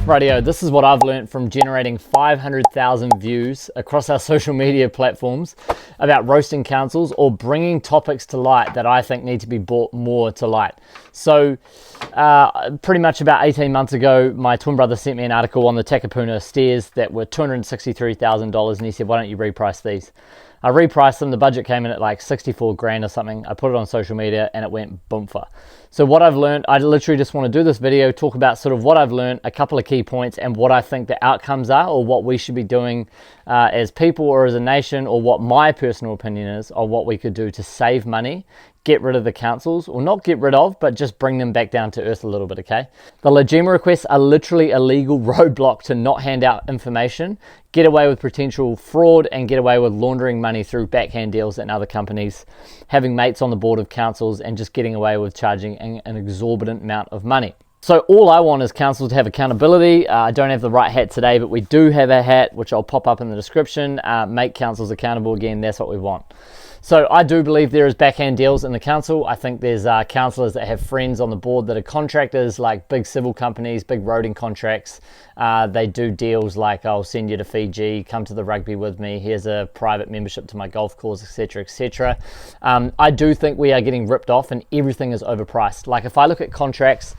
Rightio, this is what I've learned from generating 500,000 views across our social media platforms about roasting councils or bringing topics to light that I think need to be brought more to light. So pretty much about 18 months ago, my twin brother sent me an article on the Takapuna stairs that were $263,000, and he said, why don't you reprice these? I repriced them, the budget came in at like 64 grand or something. I put it on social media and it went boomfa. So what I've learned, I literally just want to do this video, talk about sort of what I've learned, a couple of key points, and what I think the outcomes are, or what we should be doing as people or as a nation, or what my personal opinion is on what we could do to save money, get rid of the councils, or not get rid of, but just bring them back down to earth a little bit, okay? The LGOIMA requests are literally a legal roadblock to not hand out information, get away with potential fraud, and get away with laundering money through backhand deals and other companies, having mates on the board of councils, and just getting away with charging an exorbitant amount of money. So all I want is councils to have accountability. I don't have the right hat today, but we do have a hat, which I'll pop up in the description. Make councils accountable again, that's what we want. So I do believe there is backhand deals in the council. I think there's councillors that have friends on the board that are contractors, like big civil companies, big roading contracts. They do deals like, I'll send you to Fiji, come to the rugby with me, here's a private membership to my golf course, etc, etc. I do think we are getting ripped off and everything is overpriced. Like if I look at contracts,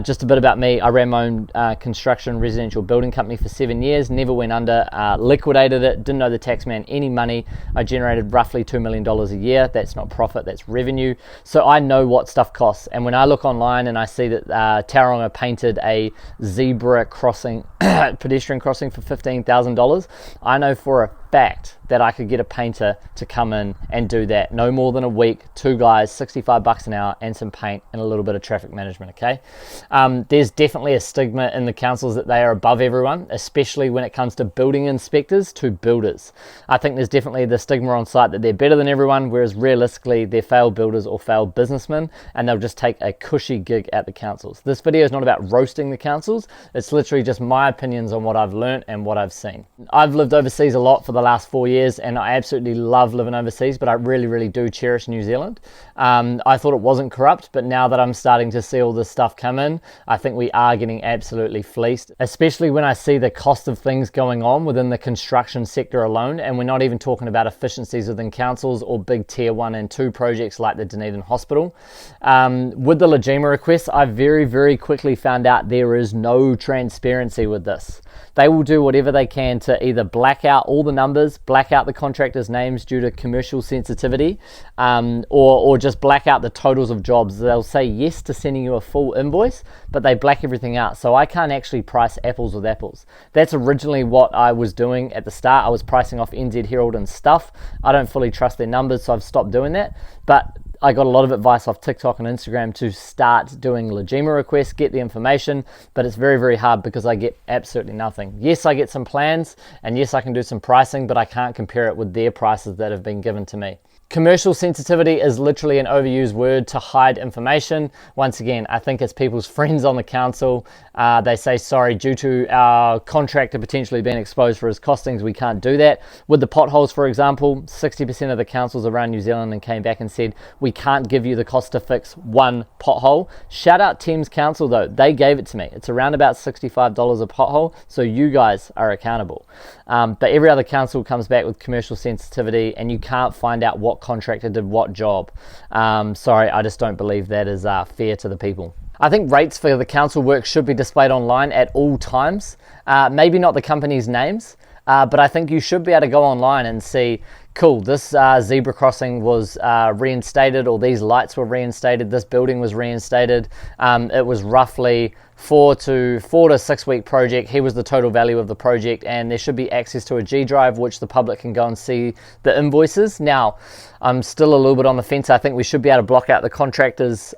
just a bit about me, I ran my own construction residential building company for 7 years, never went under, liquidated it, didn't owe the tax man any money. I generated roughly $2 million a year. That's not profit, that's revenue. So I know what stuff costs. And when I look online and I see that Tauranga painted a zebra crossing, pedestrian crossing for $15,000, I know for a fact that I could get a painter to come in and do that. No more than a week, 2 guys, 65 bucks an hour, and some paint and a little bit of traffic management, okay? There's definitely a stigma in the councils that they are above everyone, especially when it comes to building inspectors to builders. I think there's definitely the stigma on site that they're better than everyone, whereas realistically they're failed builders or failed businessmen, and they'll just take a cushy gig at the councils. This video is not about roasting the councils, it's literally just my opinions on what I've learned and what I've seen. I've lived overseas a lot for the last 4 years, and I absolutely love living overseas, but I really do cherish New Zealand. I thought it wasn't corrupt, but now that I'm starting to see all this stuff come in, I think we are getting absolutely fleeced, especially when I see the cost of things going on within the construction sector alone, and we're not even talking about efficiencies within councils or big tier 1 and 2 projects like the Dunedin Hospital. With the LGOIMA requests, I very quickly found out there is no transparency with this. They will do whatever they can to either black out all the numbers, black out the contractors' names due to commercial sensitivity, or just black out the totals of jobs. They'll say yes to sending you a full invoice, but they black everything out. So I can't actually price apples with apples. That's originally what I was doing at the start. I was pricing off NZ Herald and stuff. I don't fully trust their numbers, so I've stopped doing that. But I got a lot of advice off TikTok and Instagram to start doing LGOIMA requests, get the information, but it's very hard because I get absolutely nothing. Yes, I get some plans, and yes, I can do some pricing, but I can't compare it with their prices that have been given to me. Commercial sensitivity is literally an overused word to hide information. Once again, I think it's people's friends on the council. They say, sorry, due to our contractor potentially being exposed for his costings, we can't do that. With the potholes, for example, 60% of the councils around New Zealand and came back and said, we can't give you the cost to fix one pothole. Shout out Thames Council though, they gave it to me. It's around about $65 a pothole, so you guys are accountable. But every other council comes back with commercial sensitivity, and you can't find out what contractor did what job. Sorry, I just don't believe that is fair to the people. I think rates for the council work should be displayed online at all times. Maybe not the company's names, but I think you should be able to go online and see, cool, this zebra crossing was reinstated, or these lights were reinstated, this building was reinstated. It was roughly 4 to 6 week project. Here was the total value of the project, and there should be access to a G drive which the public can go and see the invoices. Now, I'm still a little bit on the fence. I think we should be able to block out the contractor's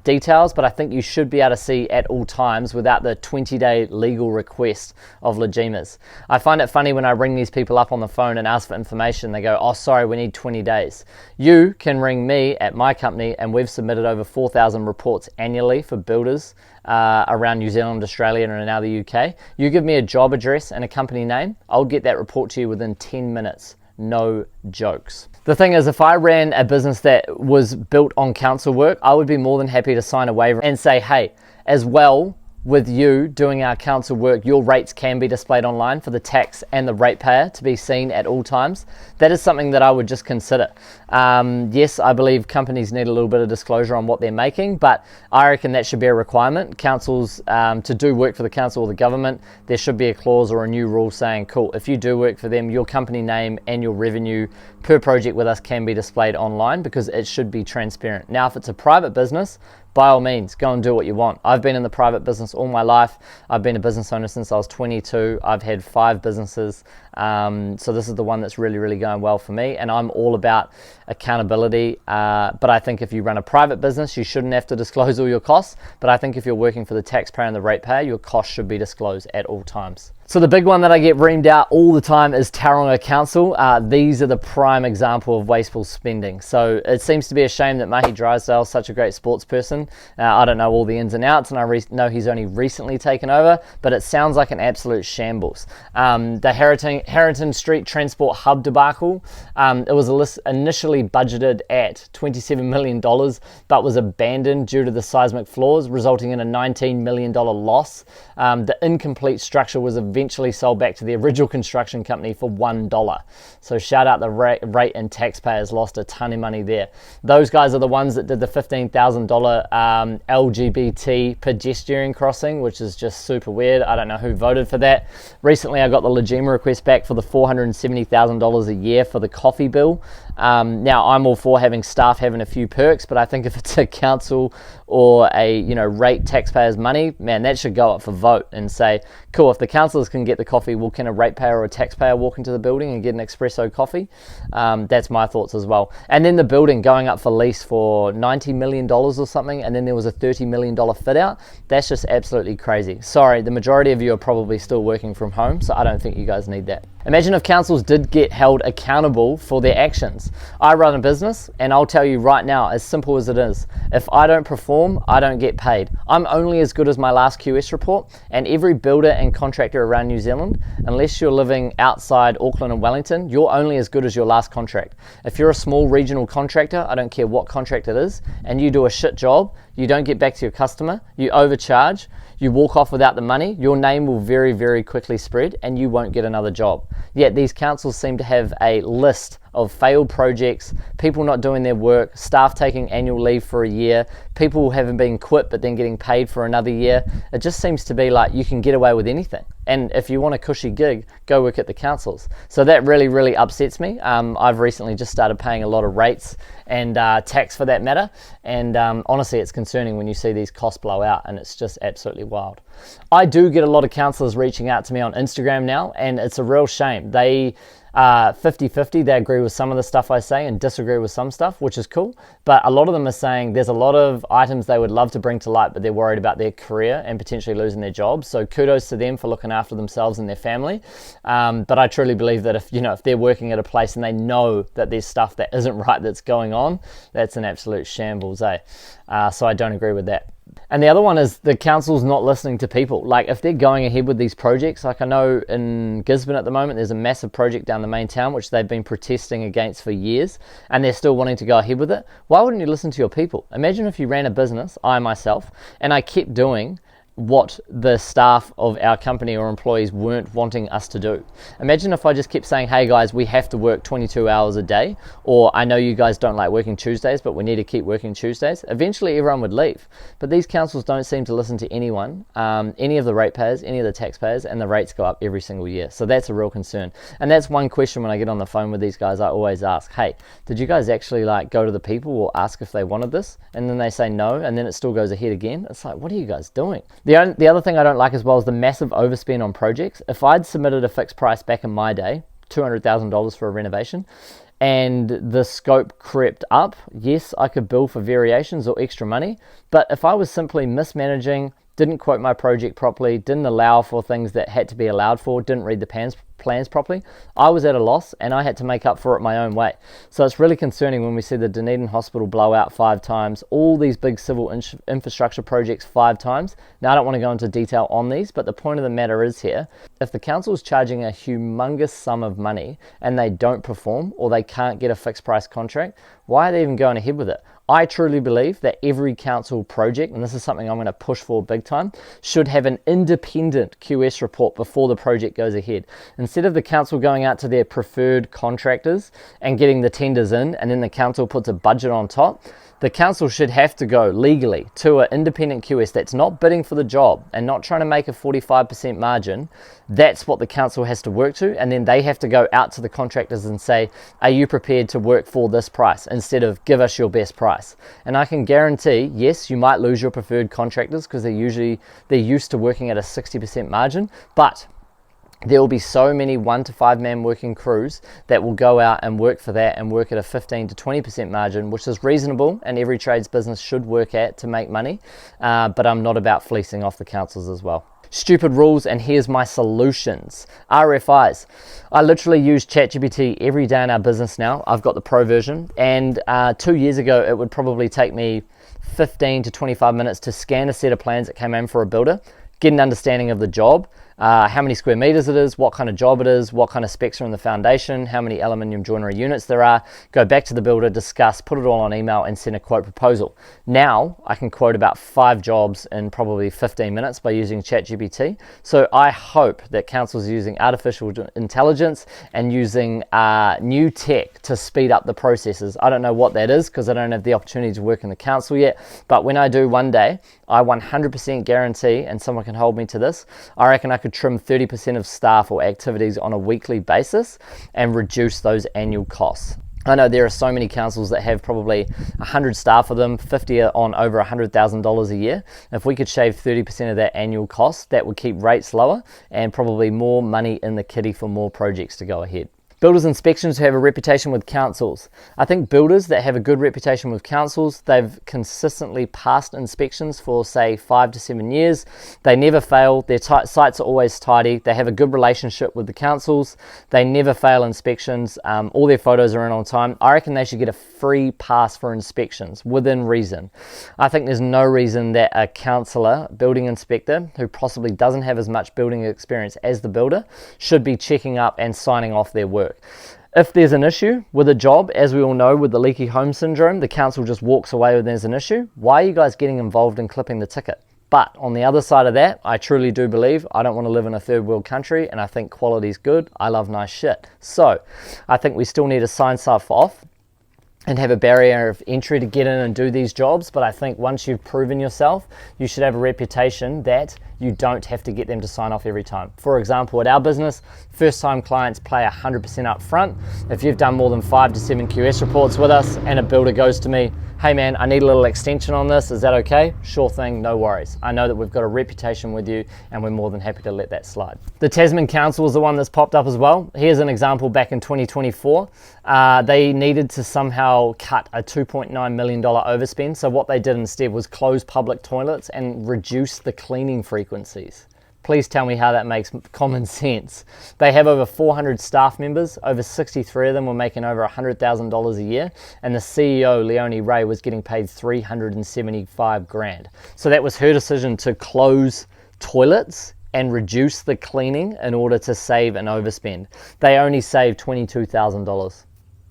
details, but I think you should be able to see at all times without the 20-day legal request of LGOIMAs. I find it funny when I ring these people up on the phone and ask for information, they go, oh sorry, we need 20 days. You can ring me at my company, and we've submitted over 4,000 reports annually for builders around New Zealand, Australia, and now the UK. You give me a job address and a company name, I'll get that report to you within 10 minutes. No jokes. The thing is, if I ran a business that was built on council work, I would be more than happy to sign a waiver and say, hey, as well, with you doing our council work, your rates can be displayed online for the tax and the ratepayer to be seen at all times. That is something that I would just consider. Yes, I believe companies need a little bit of disclosure on what they're making, but I reckon that should be a requirement. Councils, to do work for the council or the government, there should be a clause or a new rule saying, cool, if you do work for them, your company name and your revenue per project with us can be displayed online, because it should be transparent. Now, if it's a private business, by all means, go and do what you want. I've been in the private business all my life. I've been a business owner since I was 22. I've had 5 businesses. So this is the one that's really, really going well for me. And I'm all about accountability. But I think if you run a private business, you shouldn't have to disclose all your costs. But I think if you're working for the taxpayer and the ratepayer, your costs should be disclosed at all times. So the big one that I get reamed out all the time is Tauranga Council. These are the prime example of wasteful spending. So it seems to be a shame that Mahi Drysdale's such a great sports person. I don't know all the ins and outs, and I know he's only recently taken over, but it sounds like an absolute shambles. The Harrington Street Transport Hub debacle, it was initially budgeted at $27 million, but was abandoned due to the seismic flaws, resulting in a $19 million loss. The incomplete structure was eventually sold back to the original construction company for $1. So shout out the rate and taxpayers lost a ton of money there. Those guys are the ones that did the $15,000 LGBT pedestrian crossing, which is just super weird. I don't know who voted for that. Recently I got the LGOIMA request back for the $470,000 a year for the coffee bill. Now I'm all for having staff having a few perks, but I think if it's a council or a rate taxpayers money, man, that should go up for vote and say, cool, if the councillors can get the coffee, well, can a ratepayer or a taxpayer walk into the building and get an espresso coffee? That's my thoughts as well. And then the building going up for lease for $90 million or something, and then there was a $30 million fit out. That's just absolutely crazy. Sorry, the majority of you are probably still working from home, so I don't think you guys need that. Imagine if councils did get held accountable for their actions. I run a business, and I'll tell you right now, as simple as it is, if I don't perform, I don't get paid. I'm only as good as my last QS report, and every builder and contractor around New Zealand, unless you're living outside Auckland and Wellington, you're only as good as your last contract. If you're a small regional contractor, I don't care what contract it is, and you do a shit job, you don't get back to your customer, you overcharge, you walk off without the money, your name will very, very quickly spread and you won't get another job. Yet these councils seem to have a list of failed projects, people not doing their work, staff taking annual leave for a year, people having been quit but then getting paid for another year. It just seems to be like you can get away with anything. And if you want a cushy gig, go work at the councils. So that really, really upsets me. I've recently just started paying a lot of rates and tax for that matter. And honestly, it's concerning when you see these costs blow out, and it's just absolutely wild. I do get a lot of councillors reaching out to me on Instagram now, and it's a real shame. They 50-50, they agree with some of the stuff I say and disagree with some stuff, which is cool, but a lot of them are saying there's a lot of items they would love to bring to light, but they're worried about their career and potentially losing their jobs. So kudos to them for looking after themselves and their family, but I truly believe that if they're working at a place and they know that there's stuff that isn't right that's going on, that's an absolute shambles, so I don't agree with that. And the other one is the council's not listening to people. Like, if they're going ahead with these projects, like I know in Gisborne at the moment, there's a massive project down the main town, which they've been protesting against for years, and they're still wanting to go ahead with it. Why wouldn't you listen to your people? Imagine if you ran a business, I myself, and I kept doing what the staff of our company or employees weren't wanting us to do. Imagine if I just kept saying, hey guys, we have to work 22 hours a day, or I know you guys don't like working Tuesdays, but we need to keep working Tuesdays. Eventually everyone would leave. But these councils don't seem to listen to anyone, any of the ratepayers, any of the taxpayers, and the rates go up every single year. So that's a real concern. And that's one question when I get on the phone with these guys, I always ask, hey, did you guys actually go to the people or ask if they wanted this? And then they say no, and then it still goes ahead again. It's like, what are you guys doing? The other thing I don't like as well is the massive overspend on projects. If I'd submitted a fixed price back in my day, $200,000 for a renovation, and the scope crept up, yes, I could bill for variations or extra money, but if I was simply mismanaging, didn't quote my project properly, didn't allow for things that had to be allowed for, didn't read the plans properly, I was at a loss and I had to make up for it my own way. So it's really concerning when we see the Dunedin Hospital blow out 5 times, all these big civil infrastructure projects 5 times. Now I don't want to go into detail on these, but the point of the matter is here, if the council is charging a humongous sum of money and they don't perform or they can't get a fixed price contract, why are they even going ahead with it? I truly believe that every council project, and this is something I'm going to push for big time, should have an independent QS report before the project goes ahead. Instead of the council going out to their preferred contractors and getting the tenders in, and then the council puts a budget on top, the council should have to go legally to an independent QS that's not bidding for the job and not trying to make a 45% margin. That's what the council has to work to, and then they have to go out to the contractors and say, are you prepared to work for this price, instead of give us your best price. And I can guarantee, yes, you might lose your preferred contractors because they're used to working at a 60% margin, but there will be so many 1 to 5 man working crews that will go out and work for that and work at a 15 to 20% margin, which is reasonable and every trades business should work at to make money. But I'm not about fleecing off the councils as well. Stupid rules, and here's my solutions. RFIs. I literally use ChatGPT every day in our business now. I've got the pro version, and 2 years ago it would probably take me 15 to 25 minutes to scan a set of plans that came in for a builder, get an understanding of the job, how many square meters it is, what kind of job it is, what kind of specs are in the foundation, how many aluminium joinery units there are, go back to the builder, discuss, put it all on email and send a quote proposal. Now I can quote about 5 jobs in probably 15 minutes by using ChatGPT. So I hope that councils are using artificial intelligence and using new tech to speed up the processes. I don't know what that is because I don't have the opportunity to work in the council yet, but when I do one day, I 100% guarantee, and someone can hold me to this, I reckon I could trim 30% of staff or activities on a weekly basis and reduce those annual costs. I know there are so many councils that have probably 100 staff of them, 50 are on over $100,000 a year. If we could shave 30% of that annual cost, that would keep rates lower and probably more money in the kitty for more projects to go ahead. Builders inspections who have a reputation with councils. I think builders that have a good reputation with councils, they've consistently passed inspections for say 5 to 7 years. They never fail, their sites are always tidy, they have a good relationship with the councils, they never fail inspections, all their photos are in on time. I reckon they should get a free pass for inspections within reason. I think there's no reason that a councillor, building inspector, who possibly doesn't have as much building experience as the builder, should be checking up and signing off their work. If there's an issue with a job, as we all know with the leaky home syndrome, the council just walks away when there's an issue. Why are you guys getting involved in clipping the ticket? But on the other side of that, I truly do believe I don't want to live in a third world country, and I think quality's good. I love nice shit. So I think we still need to sign stuff off and have a barrier of entry to get in and do these jobs. But I think once you've proven yourself, you should have a reputation that you don't have to get them to sign off every time. For example, at our business, first time clients pay 100% up front. If you've done more than 5 to 7 QS reports with us and a builder goes to me, hey man, I need a little extension on this, is that okay? Sure thing, no worries. I know that we've got a reputation with you and we're more than happy to let that slide. The Tasman Council is the one that's popped up as well. Here's an example back in 2024. They needed to somehow cut a $2.9 million overspend. So what they did instead was close public toilets and reduce the cleaning frequencies. Please tell me how that makes common sense. They have over 400 staff members, over 63 of them were making over $100,000 a year, and the CEO, Leonie Ray, was getting paid $375 grand. So that was her decision to close toilets and reduce the cleaning in order to save an overspend. They only saved $22,000.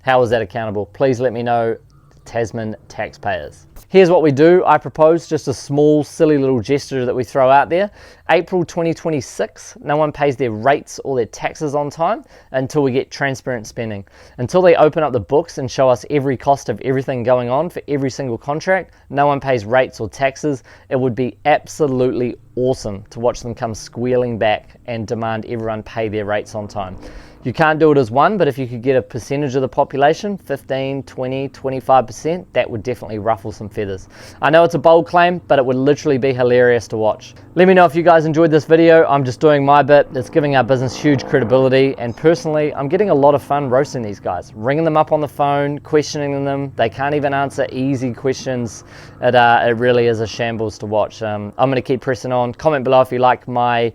How is that accountable? Please let me know, Tasman taxpayers. Here's what we do. I propose just a small, silly little gesture that we throw out there. April 2026, no one pays their rates or their taxes on time until we get transparent spending. Until they open up the books and show us every cost of everything going on for every single contract, no one pays rates or taxes. It would be absolutely awesome to watch them come squealing back and demand everyone pay their rates on time. You can't do it as one, but if you could get a percentage of the population, 15, 20, 25%, that would definitely ruffle some feathers. I know it's a bold claim, but it would literally be hilarious to watch. Let me know if you guys enjoyed this video. I'm just doing my bit. It's giving our business huge credibility, and personally, I'm getting a lot of fun roasting these guys, ringing them up on the phone, questioning them. They can't even answer easy questions. It really is a shambles to watch. I'm going to keep pressing on. Comment below if you like my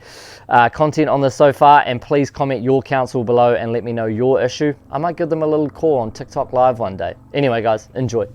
content on this so far, and please comment your council below and let me know your issue. I might give them a little call on TikTok Live one day. Anyway guys, enjoy.